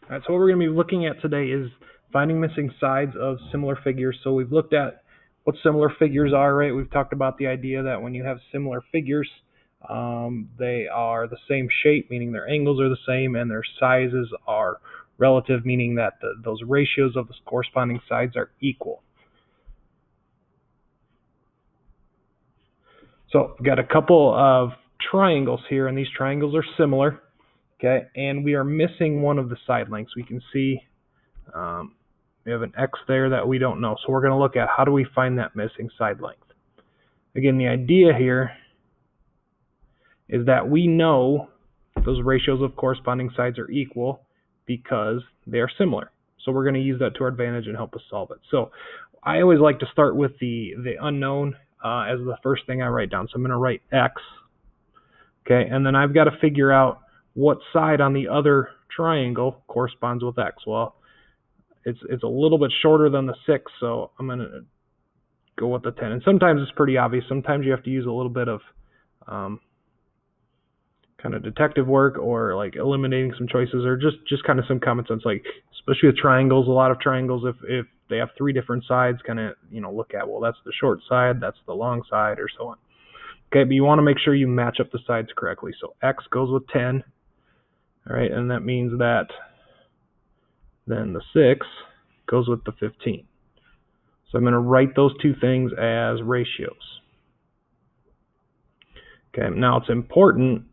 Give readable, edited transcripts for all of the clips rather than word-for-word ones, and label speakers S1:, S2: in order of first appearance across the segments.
S1: All right, so what we're going to be looking at today is finding missing sides of similar figures. So we've looked at what similar figures are, right? We've talked about the idea that when you have similar figures, they are the same shape, meaning their angles are the same, and their sizes are relative, meaning that those ratios of the corresponding sides are equal. So we've got a couple of triangles here, and these triangles are similar, okay? And we are missing one of the side lengths. We can see we have an X there that we don't know. So we're going to look at how do we find that missing side length. Again, the idea here is that we know those ratios of corresponding sides are equal because they are similar. So we're going to use that to our advantage and help us solve it. So I always like to start with the unknown as the first thing I write down. So I'm going to write X, okay, and then I've got to figure out what side on the other triangle corresponds with X. Well, it's a little bit shorter than the 6, so I'm going to go with the 10. And sometimes it's pretty obvious. Sometimes you have to use a little bit of kind of detective work, or like eliminating some choices, or just kind of some common sense, like especially with triangles. A lot of triangles, if they have 3 different sides, kind of look at, well, that's the short side, that's the long side, or so on. Okay, but you want to make sure you match up the sides correctly. So X goes with 10, all right, and that means that then the 6 goes with the 15. So I'm going to write those two things as ratios. Okay, now it's important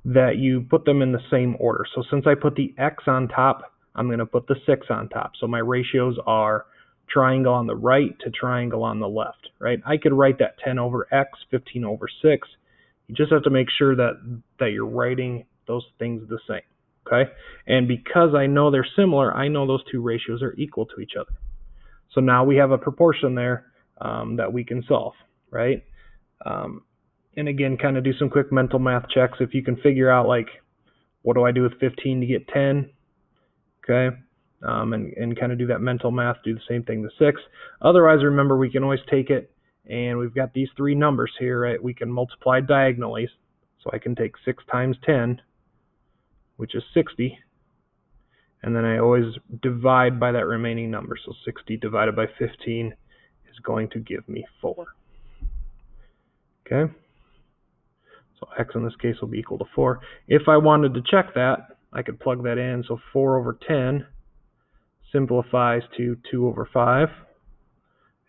S1: that you put them in the same order. So since I put the X on top, I'm going to put the 6 on top. So my ratios are triangle on the right to triangle on the left, right? I could write that 10 over X, 15 over 6. You just have to make sure that you're writing those things the same, okay? And because I know they're similar, I know those two ratios are equal to each other. So now we have a proportion there that we can solve, right? And again, kind of do some quick mental math checks. If you can figure out, like, what do I do with 15 to get 10, okay? And kind of do that mental math, do the same thing to 6. Otherwise, remember, we can always take it, and we've got these 3 numbers here, right? We can multiply diagonally. So I can take 6 times 10, which is 60. And then I always divide by that remaining number. So 60 divided by 15 is going to give me 4. Okay? So X in this case will be equal to 4. If I wanted to check that, I could plug that in. So 4 over 10 simplifies to 2 over 5.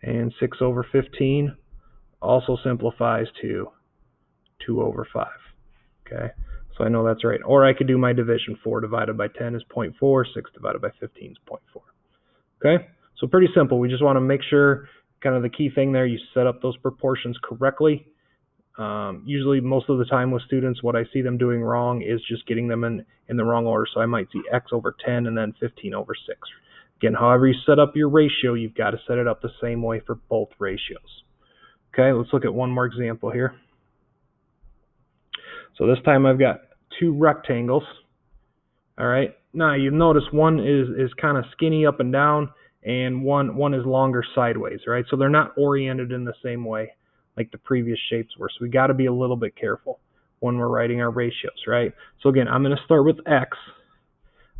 S1: And 6 over 15 also simplifies to 2 over 5. Okay? So I know that's right. Or I could do my division. 4 divided by 10 is 0.4. 6 divided by 15 is 0.4. Okay? So pretty simple. We just want to make sure, kind of the key thing there, you set up those proportions correctly. Usually, most of the time with students, what I see them doing wrong is just getting them in the wrong order. So I might see X over 10 and then 15 over 6. Again, however you set up your ratio, you've got to set it up the same way for both ratios. Okay, let's look at one more example here. So this time I've got 2 rectangles. All right. Now you notice one is kind of skinny up and down, and one is longer sideways, right? So they're not oriented in the same way like the previous shapes were. So we got to be a little bit careful when we're writing our ratios, right? So again, I'm going to start with X.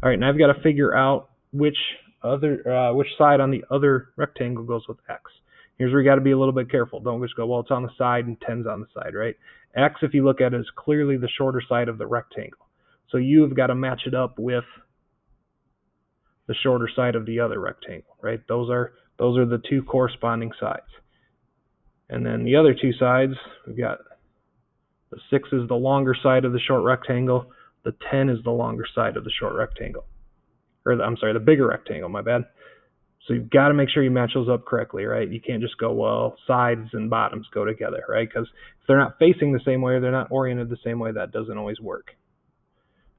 S1: All right, and I've got to figure out which side on the other rectangle goes with X. Here's where you got to be a little bit careful. Don't just go, well, it's on the side and 10's on the side, right? X, if you look at it, is clearly the shorter side of the rectangle. So you've got to match it up with the shorter side of the other rectangle, right? Those are the 2 corresponding sides. And then the other 2 sides, we've got the 6 is the longer side of the short rectangle. The 10 is the longer side of the short rectangle. Or I'm sorry, the bigger rectangle, my bad. So you've got to make sure you match those up correctly, right? You can't just go, well, sides and bottoms go together, right? Because if they're not facing the same way, or they're not oriented the same way, that doesn't always work.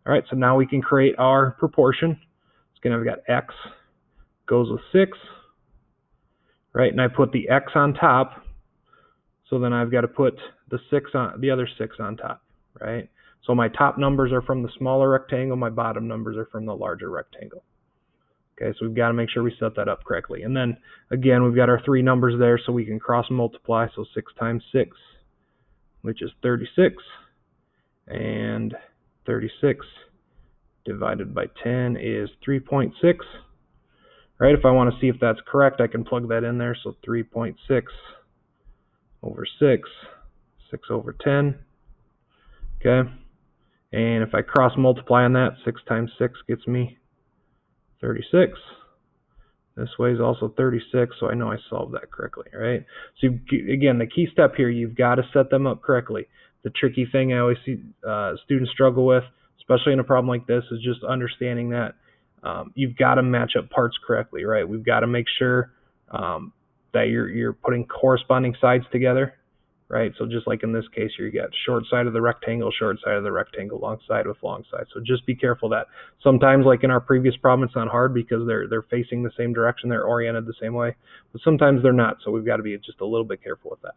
S1: All right, so now we can create our proportion. It's going to have got X goes with 6, right? And I put the X on top, so then I've got to put the other 6 on top, right? So my top numbers are from the smaller rectangle, my bottom numbers are from the larger rectangle. Okay, so we've got to make sure we set that up correctly. And then, again, we've got our 3 numbers there, so we can cross multiply. So 6 times 6, which is 36, and 36 divided by 10 is 3.6. Right, if I want to see if that's correct, I can plug that in there. So 3.6 over 6, 6 over 10. Okay, and if I cross multiply on that, 6 times 6 gets me 36. This way is also 36, so I know I solved that correctly, right? So again, the key step here, you've got to set them up correctly. The tricky thing I always see students struggle with, especially in a problem like this, is just understanding that you've got to match up parts correctly, right? We've got to make sure that you're putting corresponding sides together, right? So just like in this case here, you got short side of the rectangle, long side with long side. So just be careful that sometimes, like in our previous problem, it's not hard because they're facing the same direction, they're oriented the same way, but sometimes they're not. So we've got to be just a little bit careful with that.